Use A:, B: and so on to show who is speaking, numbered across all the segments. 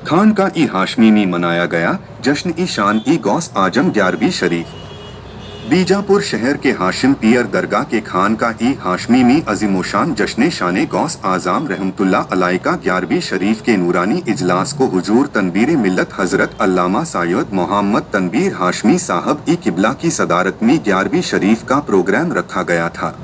A: खानका ई हाशमी में मनाया गया जश्न ई शान ई गौस आजम 11वीं शरीफ। बीजापुर शहर के हाशिम पियर दरगाह के खानका ई हाशमी में अजीमोशान जश्न शान गौस आज़म रहमतुल्लाह अलैह का 11वीं शरीफ के नूरानी इजलास को हुजूर तनवीर मिल्लत हजरत अल्लामा सैयद मोहम्मद तनवीर हाशमी साहब ई किबला की सदारत में 11वीं शरीफ का प्रोग्राम रखा गया था,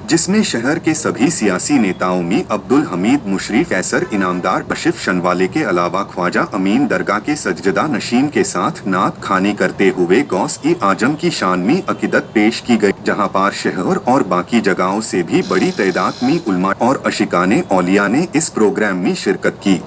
A: जिसमें शहर के सभी सियासी नेताओं में अब्दुल हमीद मुशर्रफ, कैसर इनामदार, बशिफ शनवाले के अलावा ख्वाजा अमीन दरगाह के सजदा नशीन के साथ नात खानी करते हुए गौस ई आजम की शान में अकीदत पेश की गई, जहां पार शहर और बाकी जगहों से भी बड़ी तादाद में उलमा और अशिकाने औलिया ने इस प्रोग्राम में शिरकत की।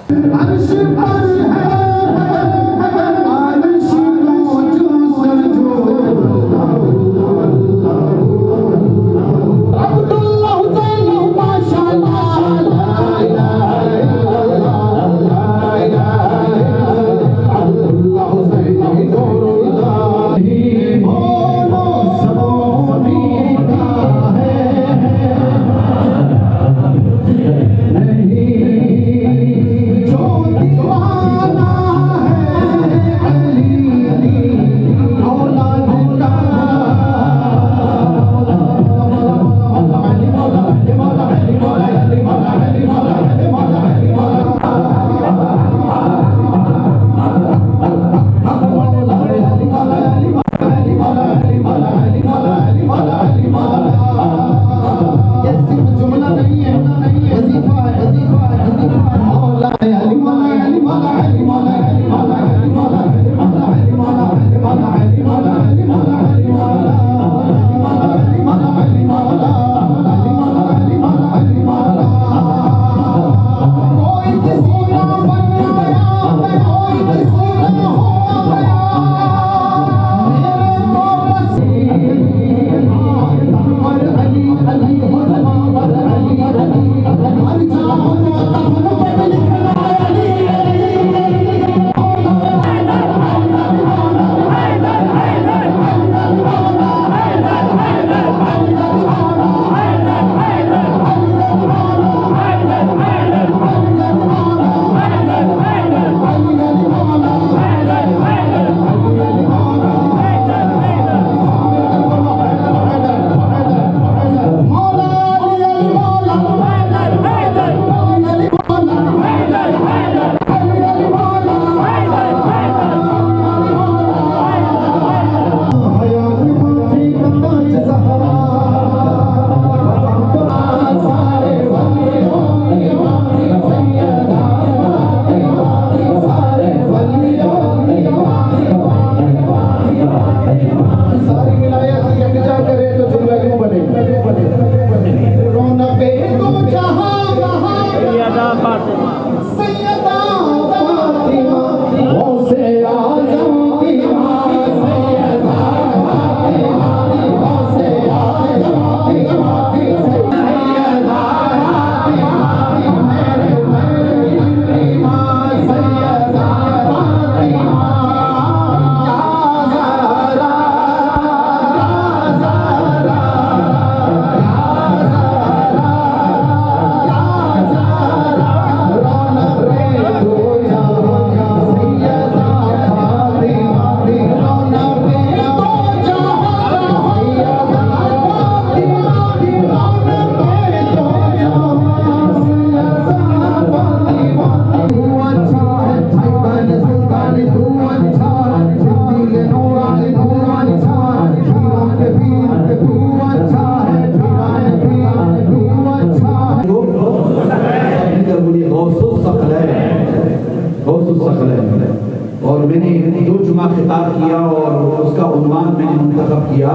B: और मैंने 2 जुमा खिताब किया और उसका उन्वान मैंने मुंतखब किया,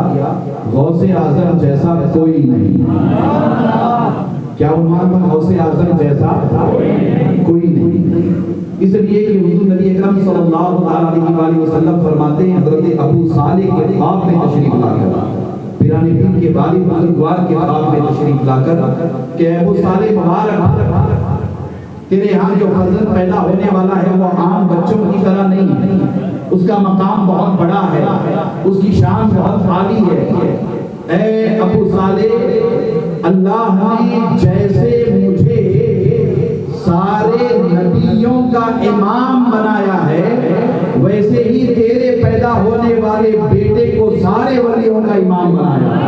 B: गौसे आज़म जैसा कोई नहीं। क्या उन्वान था? गौसे आज़म जैसा कोई नहीं। इसलिए कि हुज़ूर नबी अकरम सल्लल्लाहु अलैहि वसल्लम फरमाते हैं, हज़रत अबू सालिह के ख्वाब में तशरीफ लाकर, पिराने पीर के बारी बुजुर्गवार के ख्वाब में तशरीफ लाकर कि अबू सालिह मुबारक, तेरे यहाँ जो हज़रत पैदा होने वाला है वो आम बच्चों की तरह नहीं है, उसका मकाम बहुत बड़ा है, उसकी शान बहुत आली है। ऐ अबू सालिह, अल्लाह ने जैसे मुझे सारे नबियों का इमाम बनाया है, वैसे ही तेरे पैदा होने वाले बेटे को सारे वलियों का इमाम बनाया है।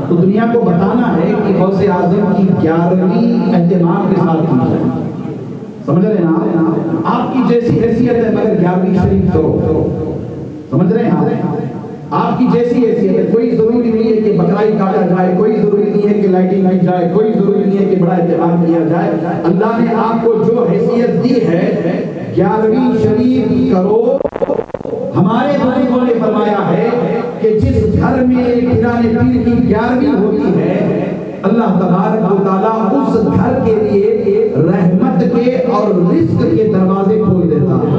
B: तो दुनिया को बताना है कि गौसे आजम की 11वीं एहतमाम के साथ की है। समझ रहे हैं आप? आपकी जैसी हैसियत है मगर 11वीं शरीफ करो। समझ रहे हैं आपकी जैसी हैसियत है। कोई जरूरी नहीं है कि बकराई काटा जाए, कोई जरूरी नहीं है कि लाइटिंग की जाए, कोई जरूरी नहीं है कि बड़ा एहतमाम किया जाए। अल्लाह ने आपको जो हैसियत दी है 11वीं शरीफ करो। हमारे बुजुर्गों ने फरमाया है कि जिस घर में किराने पीर की 11वीं होती है, अल्लाह तबारक व तआला उस घर के लिए रहमत के और रिस्क के दरवाजे खोल देता है।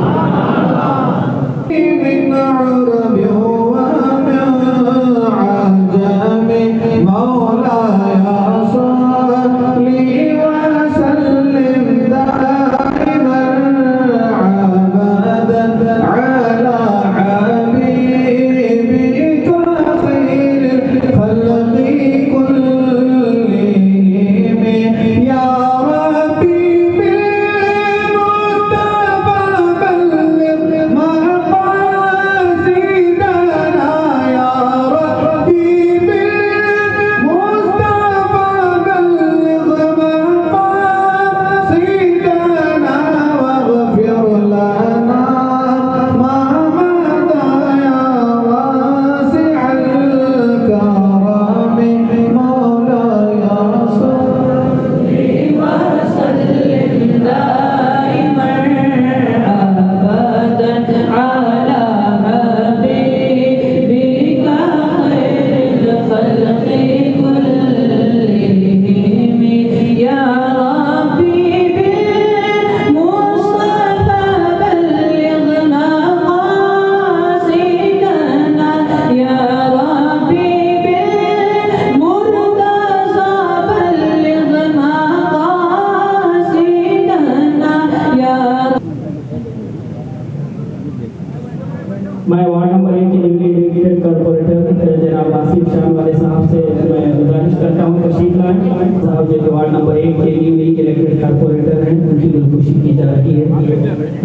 C: मैं वार्ड नंबर 1 के न्यूली इलेक्टेड कॉर्पोरेटर जनाब आसिफ शाह वाले साहब से मैं गुजारिश करता हूँ तशरीफ लाएं। साहब जो कि वार्ड नंबर 1 के न्यूली इलेक्टेड कॉर्पोरेटर हैं, उनकी दिलखुशी की जा रही है।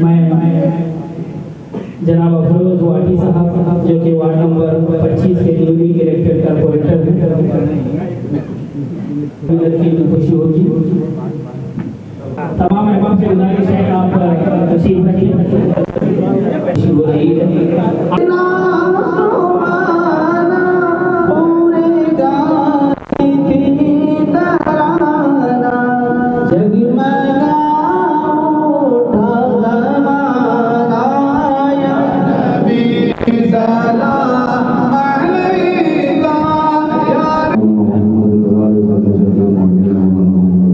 C: मैं जनाब अफरोज वाटी साहब जो कि वार्ड नंबर 25 के न्यूली इलेक्टेड कॉर्पोरेटर हैं, उनकी दिलखुशी होगी। तमाम मेहमान से गुजारिश है आप तशरीफ रखिए। हो रही है
B: सलाम